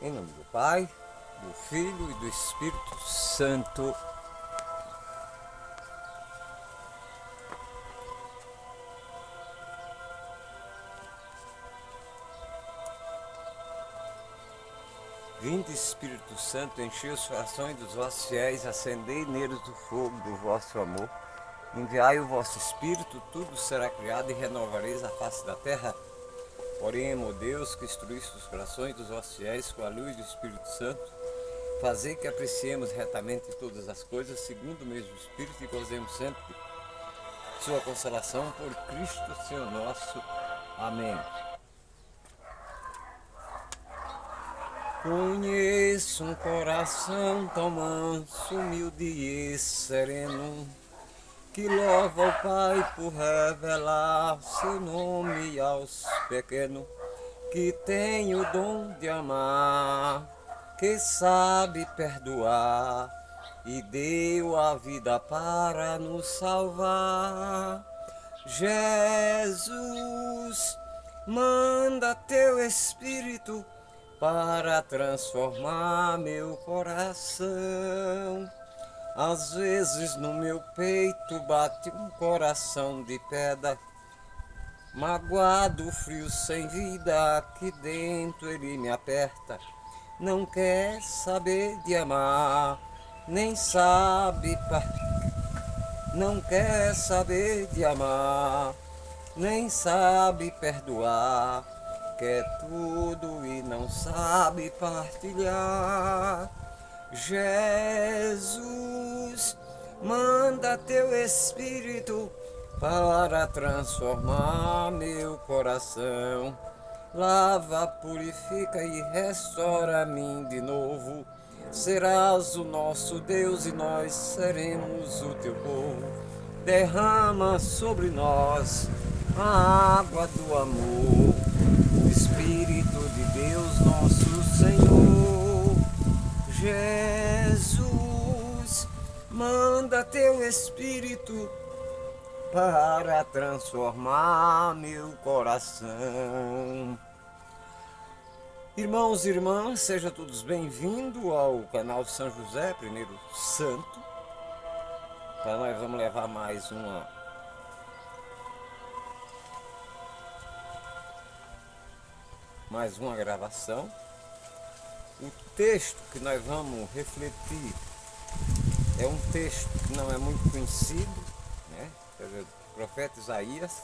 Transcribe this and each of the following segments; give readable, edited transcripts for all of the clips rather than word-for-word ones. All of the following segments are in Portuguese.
Em nome do Pai, do Filho e do Espírito Santo. Vinde, Espírito Santo, enchei os corações dos vossos fiéis, acendei neles o fogo do vosso amor. Enviai o vosso Espírito, tudo será criado e renovareis a face da terra. Oremos, Deus, que instruísse os corações dos vossos fiéis com a luz do Espírito Santo. Fazei que apreciemos retamente todas as coisas, segundo o mesmo Espírito, e gozemos sempre sua consolação por Cristo, Senhor nosso. Amém. Conheço um coração tão manso, humilde e sereno, que louva o Pai por revelar seu nome aos pequenos, que tem o dom de amar, que sabe perdoar e deu a vida para nos salvar. Jesus, manda teu Espírito para transformar meu coração. Às vezes no meu peito bate um coração de pedra, magoado, frio, sem vida, aqui dentro ele me aperta. Não quer saber de amar, nem sabe não quer saber de amar, nem sabe perdoar, quer tudo e não sabe partilhar. Jesus, manda teu Espírito para transformar meu coração. Lava, purifica e restaura a mim de novo. Serás o nosso Deus e nós seremos o teu povo. Derrama sobre nós a água do amor, o Espírito de Deus nosso Senhor. Jesus, manda teu Espírito para transformar meu coração. Irmãos e irmãs, sejam todos bem-vindos ao canal São José, primeiro santo. Para nós vamos levar mais uma gravação. O texto que nós vamos refletir é um texto que não é muito conhecido, né? Do profeta Isaías,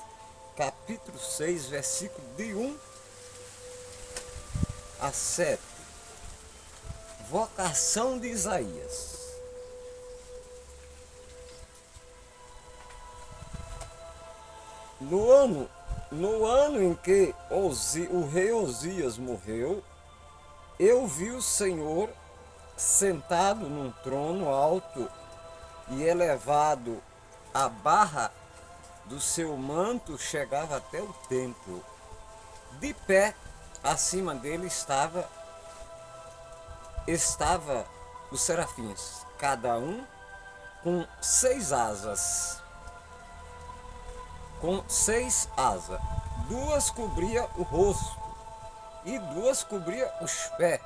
capítulo 6, versículo de 1 a 7. Vocação de Isaías. No ano em que o rei Osias morreu, eu vi o Senhor sentado num trono alto e elevado. A barra do seu manto chegava até o templo. De pé, acima dele estava os serafins, cada um com 6 asas. Duas cobria o rosto e 2 cobria os pés,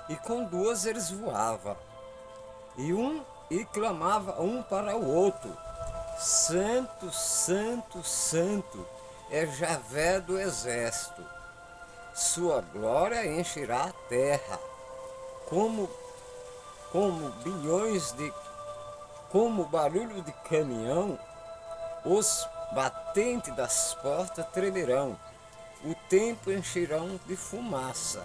e com 2 eles voavam. E clamava um para o outro: Santo, Santo, Santo é Javé do exército. Sua glória encherá a terra. Como barulho de caminhão, os batentes das portas tremerão. O templo encherão de fumaça.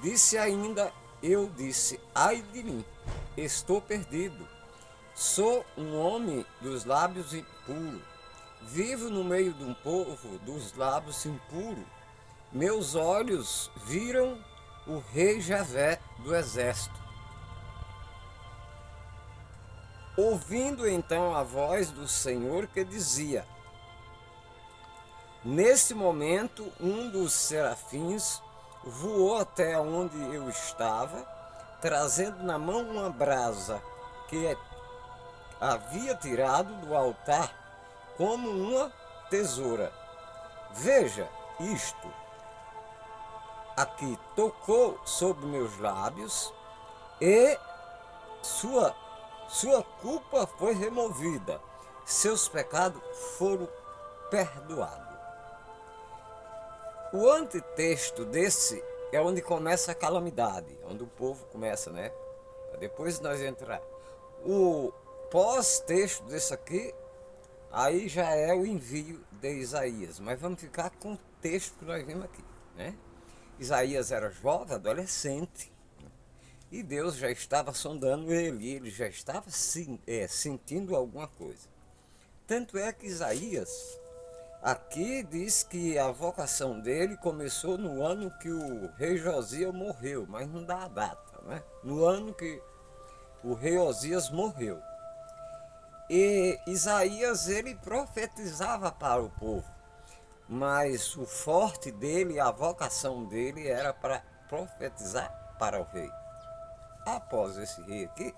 Disse ainda, eu disse: ai de mim, estou perdido. Sou um homem dos lábios impuros. Vivo no meio de um povo dos lábios impuros. Meus olhos viram o rei Javé do exército. Ouvindo então a voz do Senhor que dizia: nesse momento, um dos serafins voou até onde eu estava, trazendo na mão uma brasa que havia tirado do altar como uma tesoura. Veja isto. aqui tocou sobre meus lábios e sua culpa foi removida, seus pecados foram perdoados. O antitexto desse é onde começa a calamidade, onde o povo começa, né? Depois nós entrar. O pós-texto desse aqui, aí já é o envio de Isaías, mas vamos ficar com o texto que nós vimos aqui, né? Isaías era jovem, adolescente, e Deus já estava sondando ele já estava sentindo alguma coisa. Tanto é que Isaías aqui diz que a vocação dele começou no ano que o rei Josias morreu, mas não dá a data, né? No ano que o rei Osias morreu. E Isaías, ele profetizava para o povo, mas o forte dele, a vocação dele era para profetizar para o rei. Após esse rei aqui,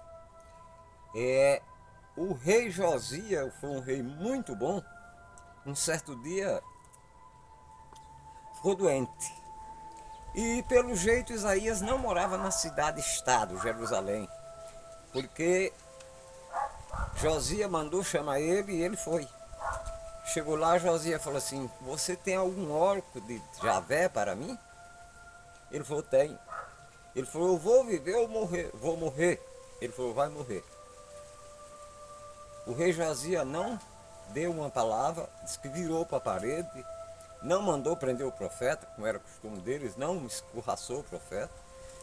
o rei Josias foi um rei muito bom. Um certo dia ficou doente. E pelo jeito Isaías não morava na cidade-estado, Jerusalém, porque Josias mandou chamar ele e ele foi. Chegou lá, Josias falou assim: você tem algum orco de Javé para mim? Ele falou: tenho. Ele falou: eu vou viver ou morrer? Vou morrer. Ele falou: vai morrer. O rei Josias não deu uma palavra, disse que virou para a parede, não mandou prender o profeta, como era costume deles, não escorraçou o profeta,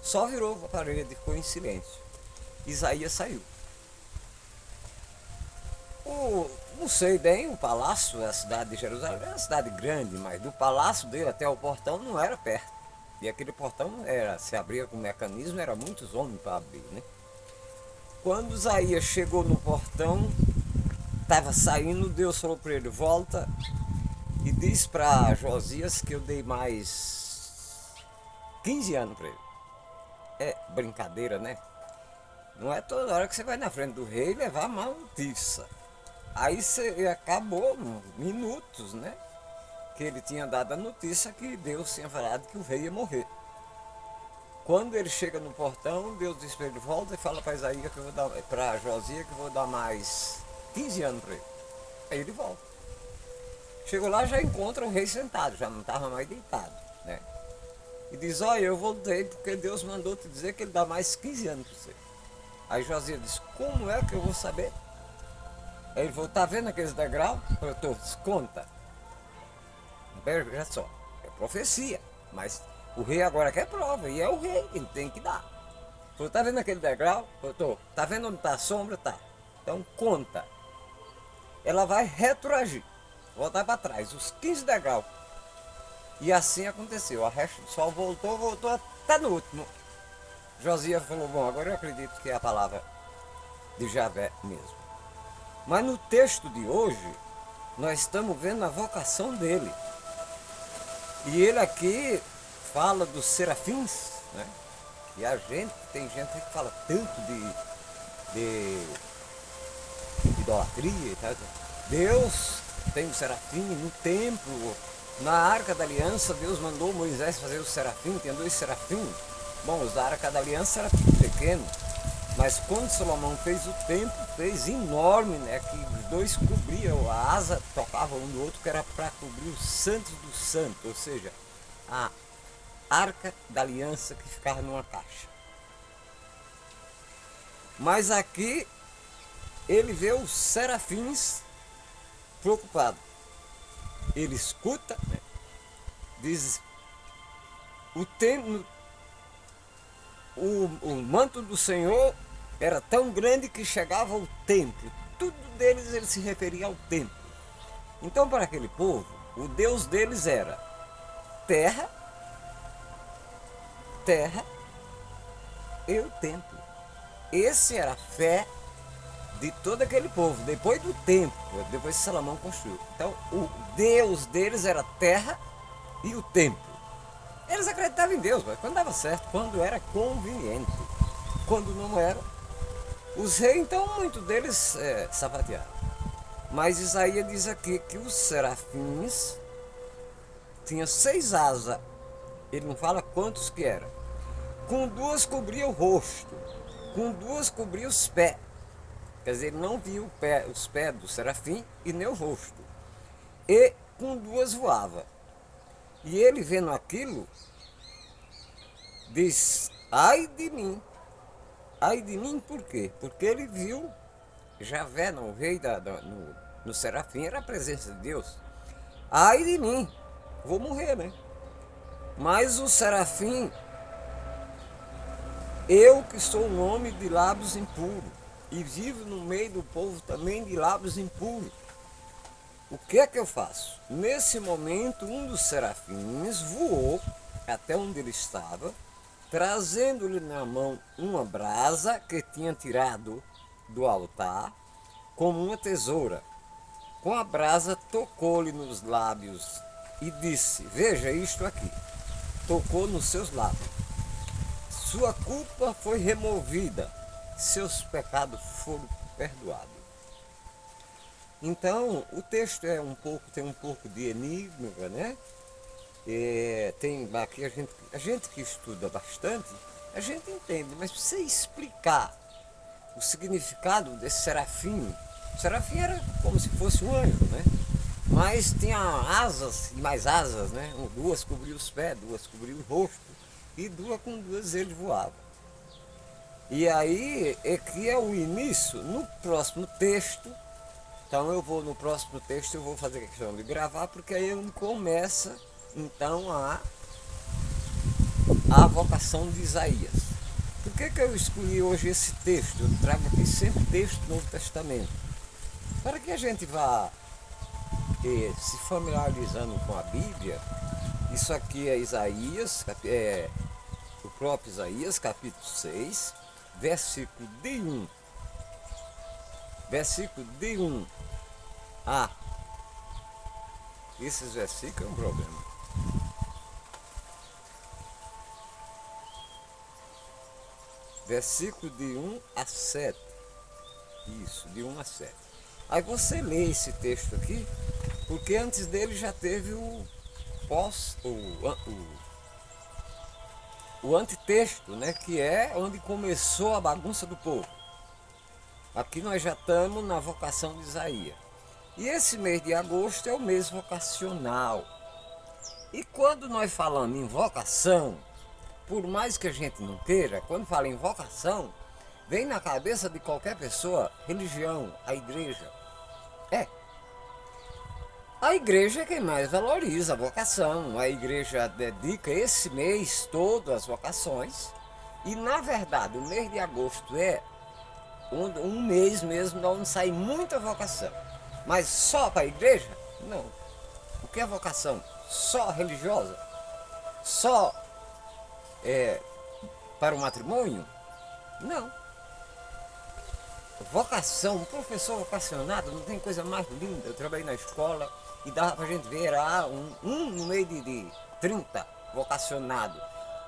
só virou para a parede e ficou em silêncio. Isaías saiu. Não sei bem, o palácio, a cidade de Jerusalém, é uma cidade grande, mas do palácio dele até o portão não era perto. E aquele portão se abria com mecanismo, era muitos homens para abrir, né? Quando Isaías chegou no portão, estava saindo, Deus falou para ele: volta e diz para Josias que eu dei mais 15 anos para ele. É brincadeira, né? Não é toda hora que você vai na frente do rei levar má notícia. Aí você acabou minutos, né? Que ele tinha dado a notícia que Deus tinha falado que o rei ia morrer. Quando ele chega no portão, Deus diz para ele: volta e fala para Isaías que eu vou dar, para Josias que eu vou dar mais 15 anos para ele. Aí ele volta. Chegou lá, já encontra o rei sentado, já não estava mais deitado, né? E diz: olha, eu voltei porque Deus mandou te dizer que ele dá mais 15 anos para você. Aí Josias disse: como é que eu vou saber? Aí ele falou: tá vendo aqueles degraus? Eu estou, conta. Veja só, é profecia, mas o rei agora quer prova, e é o rei, ele tem que dar. Ele falou: tá vendo aquele degrau? Eu tô. Tá vendo onde está a sombra? Tá. Então conta. Ela vai retroagir, voltar para trás, os 15 degraus. E assim aconteceu. A resto do sol voltou até no último. Josias falou: bom, agora eu acredito que é a palavra de Javé mesmo. Mas no texto de hoje, nós estamos vendo a vocação dele. E ele aqui fala dos serafins, né? E tem gente que fala tanto de idolatria e tal. Deus tem o serafim no templo, na Arca da Aliança. Deus mandou Moisés fazer o serafim, tem 2 serafins. Bom, os da Arca da Aliança era pequeno, mas quando Salomão fez o templo, fez enorme, né? Que os 2 cobriam, a asa tocava um do outro, que era para cobrir os santos do santo, ou seja, a Arca da Aliança que ficava numa caixa. Mas aqui ele vê os serafins preocupados. Ele escuta, né? Diz: o manto do Senhor era tão grande que chegava ao templo. Tudo deles ele se referia ao templo. Então, para aquele povo, o Deus deles era terra e o templo. Esse era a fé de todo aquele povo, depois do templo, depois que Salomão construiu. Então, o Deus deles era terra e o templo. Eles acreditavam em Deus, mas quando dava certo, quando era conveniente. Quando não era, os reis, então, muitos deles sapatearam. Mas Isaías diz aqui que os serafins tinham 6 asas Ele não fala quantos que era. Com duas cobria o rosto, com duas cobria os pés. Quer dizer, ele não viu os pés do serafim e nem o rosto. E com duas voava. E ele vendo aquilo, diz, ai de mim. Ai de mim por quê? Porque ele viu Javé, não, o rei no serafim, era a presença de Deus. Ai de mim, vou morrer, né? Mas o serafim, eu que sou um homem de lábios impuros, e vivo no meio do povo também de lábios impuros. O que é que eu faço? Nesse momento, um dos serafins voou até onde ele estava, trazendo-lhe na mão uma brasa que tinha tirado do altar, como uma tesoura. Com a brasa, tocou-lhe nos lábios e disse, veja isto aqui. Tocou nos seus lábios. Sua culpa foi removida, seus pecados foram perdoados. Então, o texto tem um pouco de enigma, né? Tem aqui a gente que estuda bastante, a gente entende, mas para você explicar o significado desse serafim, o serafim era como se fosse um anjo, né? Mas tinha asas e mais asas, né? Duas cobriam os pés, duas cobriam o rosto, e com duas ele voava. E aí, aqui é o início, no próximo texto. Então no próximo texto eu vou fazer questão de gravar, porque aí começa então a vocação de Isaías. Por que eu escolhi hoje esse texto? Eu trago aqui sempre texto do Novo Testamento, para que a gente vá se familiarizando com a Bíblia. Isso aqui é Isaías, o próprio Isaías, capítulo 6, versículo de 1. Versículo de 1 a. Esses versículos é um problema. Versículo de 1 a 7. Isso, de 1 a 7. Aí você lê esse texto aqui, porque antes dele já teve o antitexto, né? Que é onde começou a bagunça do povo. Aqui nós já estamos na vocação de Isaías. E esse mês de agosto é o mês vocacional. E quando nós falamos em vocação, por mais que a gente não queira, quando fala em vocação, vem na cabeça de qualquer pessoa religião, a igreja. A igreja é quem mais valoriza a vocação. A igreja dedica esse mês todo às vocações. E na verdade o mês de agosto é um mês mesmo onde sai muita vocação. Mas só para a igreja? Não. O que é vocação? Só religiosa? Só para o matrimônio? Não. Vocação, um professor vocacionado não tem coisa mais linda. Eu trabalhei na escola e dava pra gente ver um no meio de 30 vocacionado.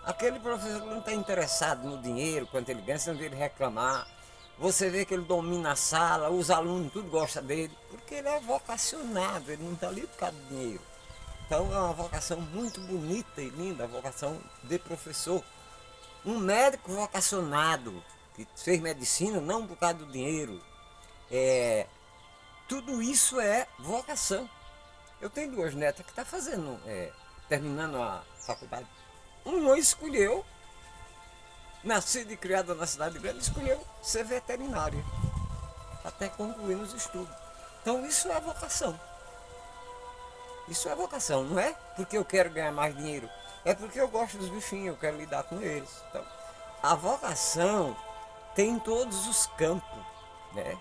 Aquele professor não está interessado no dinheiro, quanto ele ganha, você não vê ele reclamar. Você vê que ele domina a sala, os alunos tudo gostam dele, porque ele é vocacionado, ele não está ali por causa do dinheiro. Então é uma vocação muito bonita e linda, a vocação de professor. Um médico vocacionado, que fez medicina não por causa do dinheiro. Tudo isso é vocação. Eu tenho duas netas que estão terminando a faculdade. Uma escolheu, nascida e criada na cidade grande, escolheu ser veterinária, até concluir os estudos. Então isso é vocação. Isso é vocação, não é porque eu quero ganhar mais dinheiro, é porque eu gosto dos bichinhos, eu quero lidar com eles. Então, a vocação tem em todos os campos, né?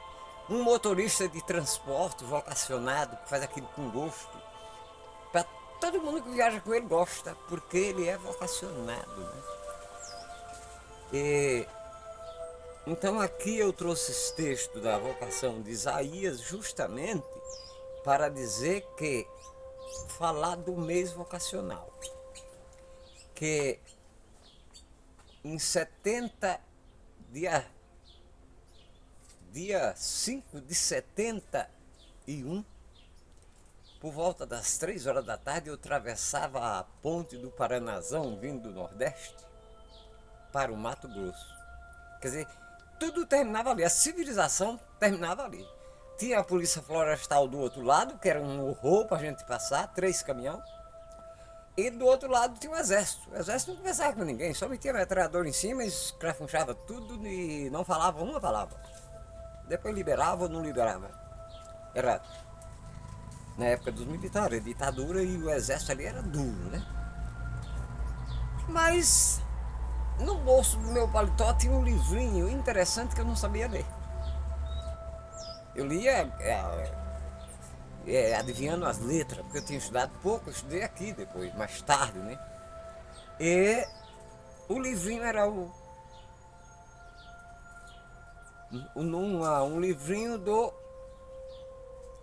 Um motorista de transporte vocacionado, que faz aquilo com gosto, para todo mundo que viaja com ele gosta, porque ele é vocacionado, né? Então aqui eu trouxe esse texto da vocação de Isaías justamente para dizer que falar do mês vocacional, que em 70 dia 5 de 71, por volta das 3 horas da tarde, eu atravessava a ponte do Paranazão, vindo do Nordeste, para o Mato Grosso. Quer dizer, tudo terminava ali, a civilização terminava ali. Tinha a polícia florestal do outro lado, que era um horror para a gente passar, 3 caminhões. E do outro lado tinha o exército. O exército não conversava com ninguém, só metia metralhador em cima, escrafunchava tudo e não falava uma palavra. Depois liberava ou não liberava. Era na época dos militares, ditadura, e o exército ali era duro, né? Mas no bolso do meu paletó tinha um livrinho interessante que eu não sabia ler. Eu lia adivinhando as letras, porque eu tinha estudado pouco, eu estudei aqui depois, mais tarde, né? E o livrinho era um livrinho do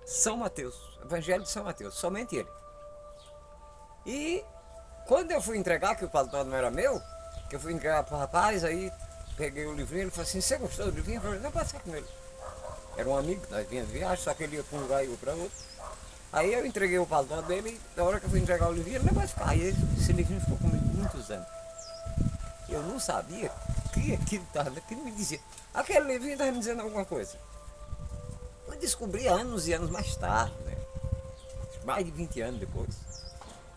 São Mateus, Evangelho de São Mateus, somente ele. E quando eu fui entregar, que o paletó não era meu, que eu fui entregar para o rapaz, aí peguei o livrinho, ele falou assim, você gostou do livrinho? Eu falei, não, pode ficar com ele. Era um amigo, nós vínhamos de viagem, só que ele ia para um lugar e eu para outro. Aí eu entreguei o paletó dele, e na hora que eu fui entregar o livrinho, ele não vai ficar. Aí esse livrinho ficou comigo muitos anos. Eu não sabia que aquilo estava, aquilo me dizia. Aquele livrinho estava me dizendo alguma coisa. Eu descobri anos e anos mais tarde, né? Mais de 20 anos depois.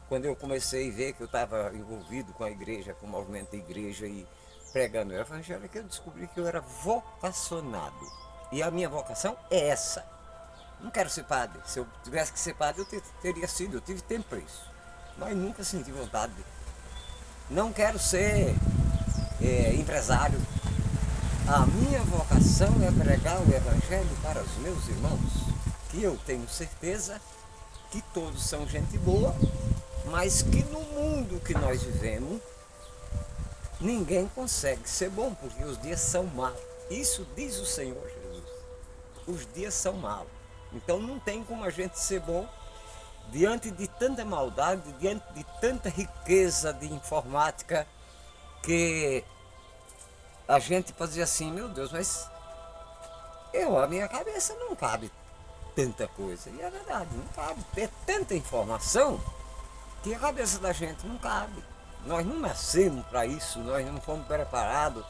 Quando eu comecei a ver que eu estava envolvido com a igreja, com o movimento da igreja e pregando o evangelho, que eu descobri que eu era vocacionado. E a minha vocação é essa. Não quero ser padre. Se eu tivesse que ser padre, eu teria sido. Eu tive tempo para isso. Mas nunca senti vontade. Não quero ser empresário. A minha vocação é pregar o evangelho para os meus irmãos. Que eu tenho certeza que todos são gente boa, mas que no mundo que nós vivemos, ninguém consegue ser bom, porque os dias são maus. Isso diz o Senhor Jesus. Os dias são maus. Então não tem como a gente ser bom diante de tanta maldade, diante de tanta riqueza de informática, que a gente pode dizer assim, meu Deus, mas a minha cabeça não cabe tanta coisa. E é verdade, não cabe. É tanta informação que a cabeça da gente não cabe. Nós não nascemos para isso, nós não fomos preparados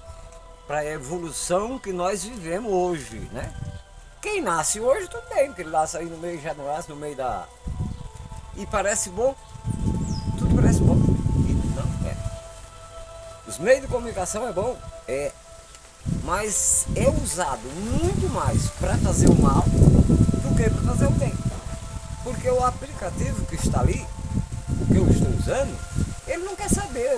para a evolução que nós vivemos hoje, né? Quem nasce hoje, tudo bem, porque ele nasce aí no meio, já não nasce no meio da... E parece bom, tudo parece bom. E não é. Os meios de comunicação é bom, mas é usado muito mais para fazer o mal do que para fazer o bem. Porque o aplicativo que está ali, que eu estou usando, ele não quer saber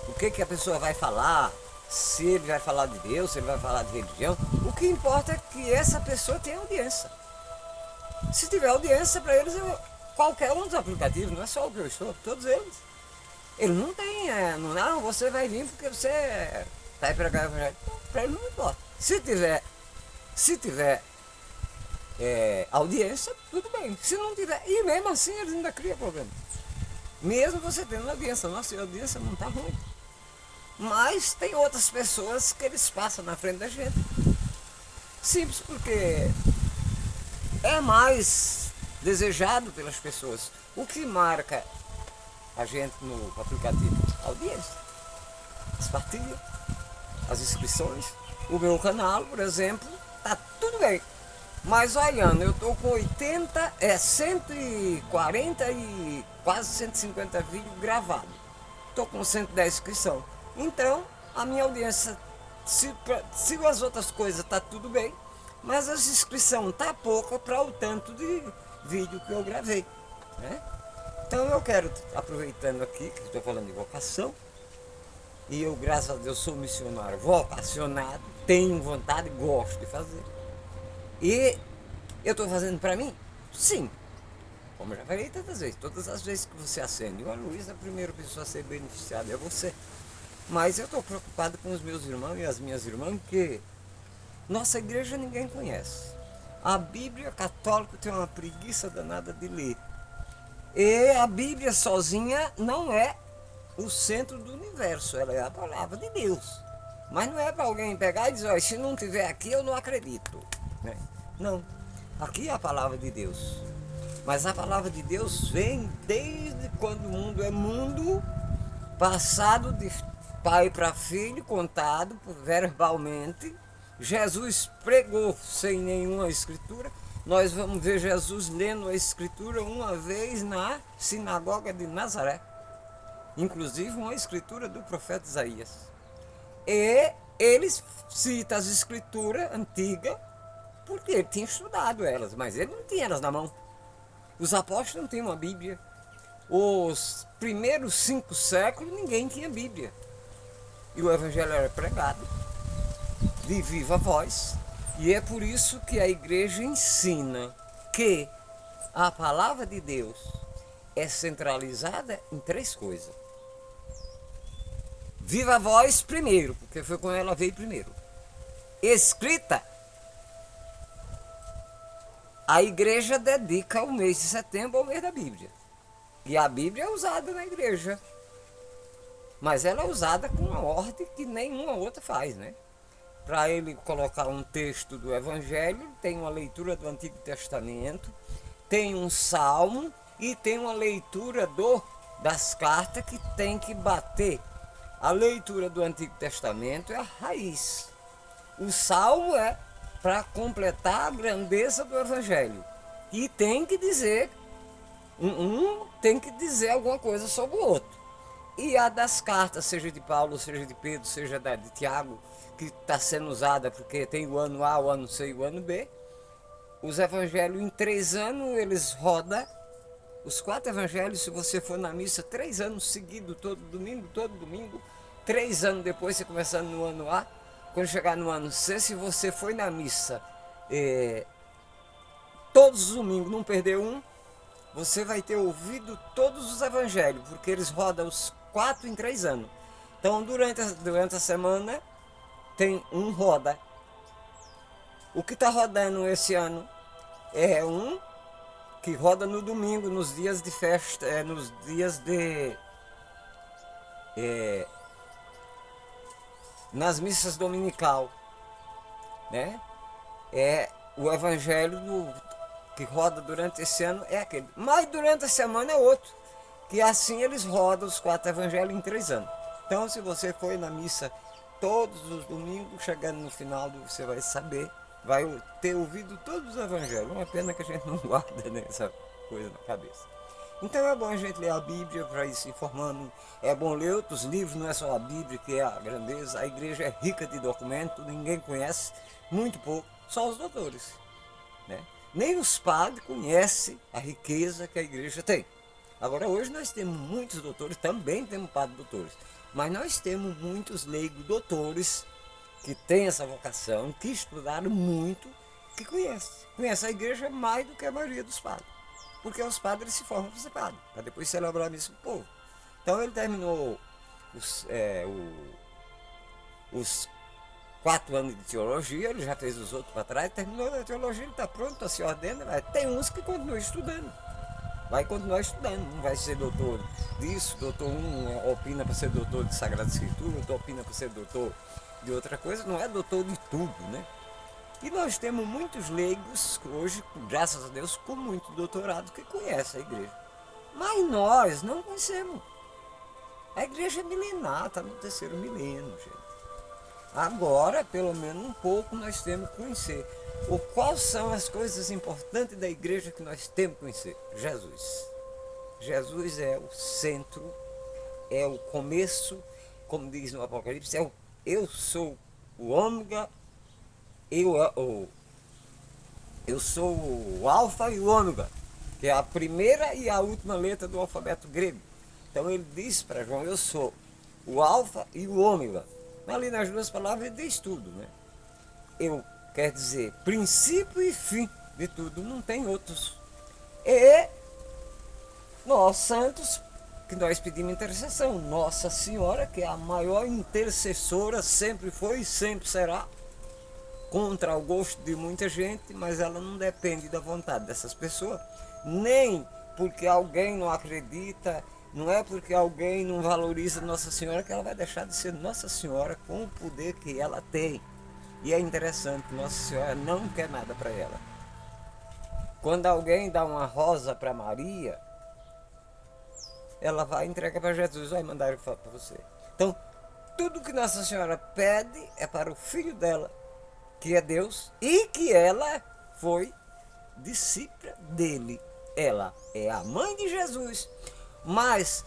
o que a pessoa vai falar, se ele vai falar de Deus, se ele vai falar de religião. O que importa é que essa pessoa tenha audiência. Se tiver audiência para eles, qualquer um dos aplicativos, não é só o que eu estou, todos eles. Ele não tem, não, você vai vir porque você está aí pregar o evangelho. Para ele não importa. Se tiver audiência, tudo bem. Se não tiver, e mesmo assim eles ainda criam problema. Mesmo você tendo audiência, nossa audiência não está ruim. Mas tem outras pessoas que eles passam na frente da gente. Simples porque é mais desejado pelas pessoas. O que marca a gente no aplicativo? A audiência, as partilhas, as inscrições. O meu canal, por exemplo, tá tudo bem. Mas olhando, eu estou com 140 e quase 150 vídeos gravados. Estou com 110 inscrições. Então, a minha audiência, se as outras coisas tá tudo bem, mas as inscrições tá pouca para o tanto de vídeo que eu gravei, né? Então eu quero, aproveitando aqui, que estou falando de vocação, e eu, graças a Deus, sou missionário vocacionado, tenho vontade, gosto de fazer. E eu estou fazendo para mim? Sim. Como eu já falei tantas vezes, todas as vezes que você acende uma luz, a primeira pessoa a ser beneficiada é você. Mas eu estou preocupado com os meus irmãos e as minhas irmãs, que nossa igreja ninguém conhece. A Bíblia católica tem uma preguiça danada de ler. E a Bíblia sozinha não é o centro do universo, ela é a palavra de Deus. Mas não é para alguém pegar e dizer, olha, se não tiver aqui eu não acredito, né? Não. Aqui é a palavra de Deus. Mas a palavra de Deus vem desde quando o mundo é mundo, passado de pai para filho, contado verbalmente. Jesus pregou sem nenhuma escritura. Nós vamos ver Jesus lendo a escritura uma vez na sinagoga de Nazaré. Inclusive uma escritura do profeta Isaías. E ele cita as escrituras antigas porque ele tinha estudado elas, mas ele não tinha elas na mão. Os apóstolos não tinham uma Bíblia. Os primeiros 5 séculos ninguém tinha Bíblia. E o Evangelho era pregado de viva voz. E é por isso que a igreja ensina que a palavra de Deus é centralizada em 3 coisas. Viva voz primeiro, porque foi com ela veio primeiro. Escrita. A igreja dedica o mês de setembro ao mês da Bíblia. E a Bíblia é usada na igreja. Mas ela é usada com uma ordem que nenhuma outra faz, né? Para ele colocar um texto do Evangelho, tem uma leitura do Antigo Testamento, tem um salmo e tem uma leitura das cartas que tem que bater. A leitura do Antigo Testamento é a raiz. O salmo é para completar a grandeza do Evangelho. E tem que dizer, tem que dizer alguma coisa sobre o outro. E a das cartas, seja de Paulo, seja de Pedro, seja de Tiago, que está sendo usada porque tem o ano A, o ano C e o ano B. Os evangelhos em 3 anos eles rodam. Os 4 evangelhos, se você for na missa 3 anos seguidos, todo domingo, 3 anos depois, você começando no ano A, quando chegar no ano C, se você foi na missa todos os domingos, não perdeu um, você vai ter ouvido todos os evangelhos, porque eles rodam os 4 em 3 anos. Então, durante a semana, tem um roda. O que está rodando esse ano é um que roda no domingo, nos dias de festa, nos dias de... nas missas dominical, né? O evangelho que roda durante esse ano é aquele. Mas durante a semana é outro, que assim eles rodam os 4 evangelhos em 3 anos. Então, se você foi na missa todos os domingos, chegando no final, você vai saber, vai ter ouvido todos os evangelhos. Uma pena que a gente não guarda, né, essa coisa na cabeça. Então é bom a gente ler a Bíblia para ir se informando. É bom ler outros livros, não é só a Bíblia que é a grandeza. A igreja é rica de documentos, ninguém conhece, muito pouco, só os doutores, né? Nem os padres conhecem a riqueza que a igreja tem. Agora, hoje nós temos muitos doutores, também temos padres doutores, mas nós temos muitos leigos doutores que têm essa vocação, que estudaram muito, que conhecem a igreja mais do que a maioria dos padres. Porque os padres se formam para ser padre, para depois celebrar isso para o povo. Então ele terminou os 4 anos de teologia, ele já fez os outros para trás, terminou a teologia, ele está pronto para se ordenar. Tem uns que continuam estudando, vai continuar estudando, não vai ser doutor disso, doutor opina para ser doutor de Sagrada Escritura, outro opina para ser doutor de outra coisa, não é doutor de tudo, né? E nós temos muitos leigos hoje, graças a Deus, com muito doutorado que conhecem a igreja. Mas nós não conhecemos. A igreja é milenar, está no 3º milênio, gente. Agora, pelo menos um pouco, nós temos que conhecer. Quais são as coisas importantes da igreja que nós temos que conhecer? Jesus. Jesus é o centro, é o começo, como diz no Apocalipse, eu sou o ômega, eu sou o alfa e o ômega, que é a primeira e a última letra do alfabeto grego. Então ele diz para João, eu sou o alfa e o ômega. Ali nas 2 palavras ele diz tudo, né? Quer dizer, princípio e fim de tudo, não tem outros. E nós santos, que nós pedimos intercessão, Nossa Senhora, que é a maior intercessora, sempre foi e sempre será, contra o gosto de muita gente, mas ela não depende da vontade dessas pessoas, nem porque alguém não acredita, não é porque alguém não valoriza Nossa Senhora que ela vai deixar de ser Nossa Senhora com o poder que ela tem. E é interessante, Nossa Senhora não quer nada para ela. Quando alguém dá uma rosa para Maria, ela vai entregar para Jesus, vai mandar ele falar para você. Então, tudo que Nossa Senhora pede é para o filho dela, que é Deus, e que ela foi discípula dele. Ela é a mãe de Jesus, mas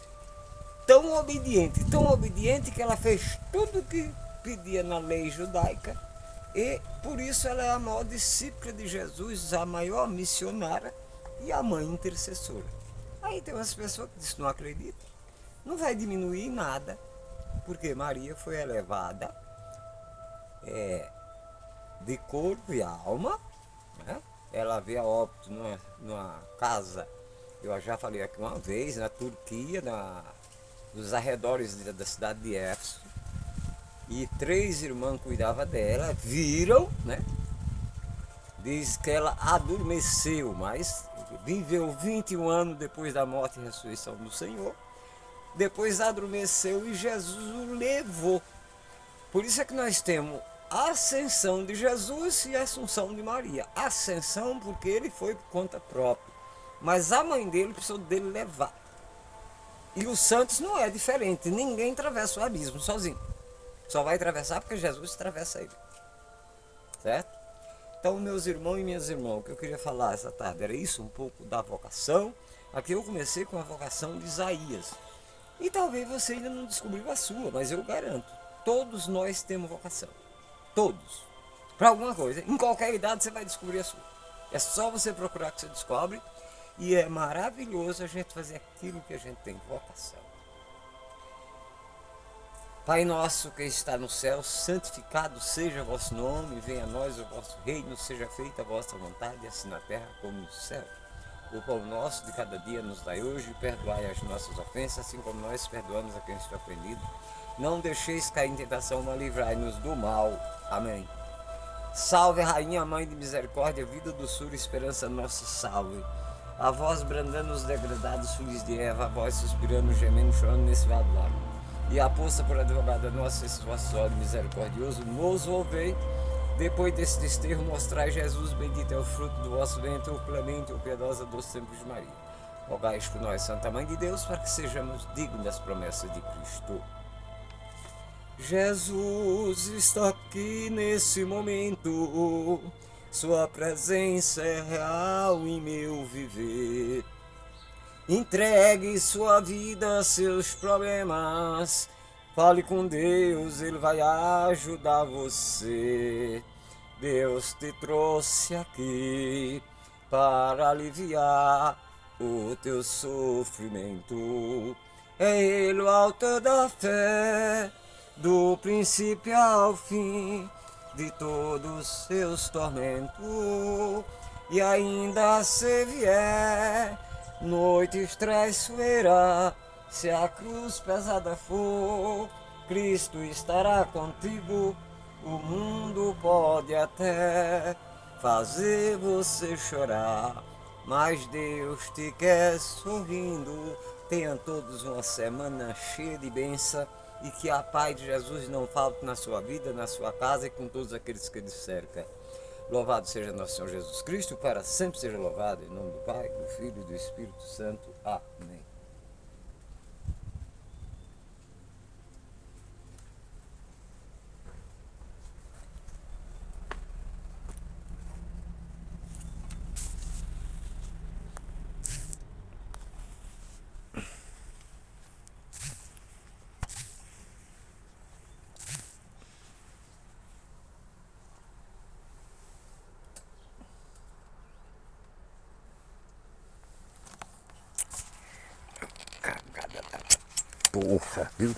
tão obediente que ela fez tudo que pedia na lei judaica, e por isso ela é a maior discípula de Jesus, a maior missionária e a mãe intercessora. Aí tem umas pessoas que dizem que não acreditam. Não vai diminuir nada, porque Maria foi elevada de corpo e alma, né? Ela veio a óbito numa casa, eu já falei aqui uma vez, na Turquia, nos arredores da cidade de Éfeso, e 3 irmãs cuidavam dela, viram, né? Diz que ela adormeceu, mas viveu 21 anos depois da morte e ressurreição do Senhor. Depois adormeceu e Jesus o levou. Por isso é que nós temos a ascensão de Jesus e a assunção de Maria. Ascensão porque ele foi por conta própria, mas a mãe dele precisou dele levar. E os santos não é diferente, ninguém atravessa o abismo sozinho. Só vai atravessar porque Jesus atravessa ele. Certo? Então, meus irmãos e minhas irmãs, o que eu queria falar essa tarde era isso, um pouco da vocação. Aqui eu comecei com a vocação de Isaías. E talvez você ainda não descobriu a sua, mas eu garanto, todos nós temos vocação. Todos. Para alguma coisa. Em qualquer idade você vai descobrir a sua. É só você procurar que você descobre. E é maravilhoso a gente fazer aquilo que a gente tem vocação. Pai nosso que está no céu, santificado seja o vosso nome, venha a nós o vosso reino, seja feita a vossa vontade, assim na terra como no céu. O pão nosso de cada dia nos dai hoje, perdoai as nossas ofensas, assim como nós perdoamos a quem está ofendido. Não deixeis cair em tentação, mas livrai-nos do mal. Amém. Salve, Rainha, Mãe de Misericórdia, vida, doçura, esperança nossa, salve. A vós brandando os degradados filhos de Eva, a vós suspirando, gemendo, chorando nesse vale lágrimo. E a poça por advogada nossa, esse vosso olho misericordioso, nos ouvei. Depois desse desterro, mostrai Jesus, bendito é o fruto do vosso ventre, o clemente, o piedosa dos tempos de Maria. Rogai por nós, Santa Mãe de Deus, para que sejamos dignos das promessas de Cristo. Jesus está aqui nesse momento, sua presença é real em meu viver. Entregue sua vida a seus problemas, fale com Deus, Ele vai ajudar você. Deus te trouxe aqui para aliviar o teu sofrimento. É Ele o autor da fé, do princípio ao fim de todos os seus tormentos. E ainda se vier noites traiçoeiras, se a cruz pesada for, Cristo estará contigo. O mundo pode até fazer você chorar, mas Deus te quer sorrindo. Tenham todos uma semana cheia de bênção e que a paz de Jesus não falte na sua vida, na sua casa e com todos aqueles que lhe cercam. Louvado seja nosso Senhor Jesus Cristo, para sempre seja louvado, em nome do Pai, do Filho e do Espírito Santo. Amém. Cagada da porra, viu?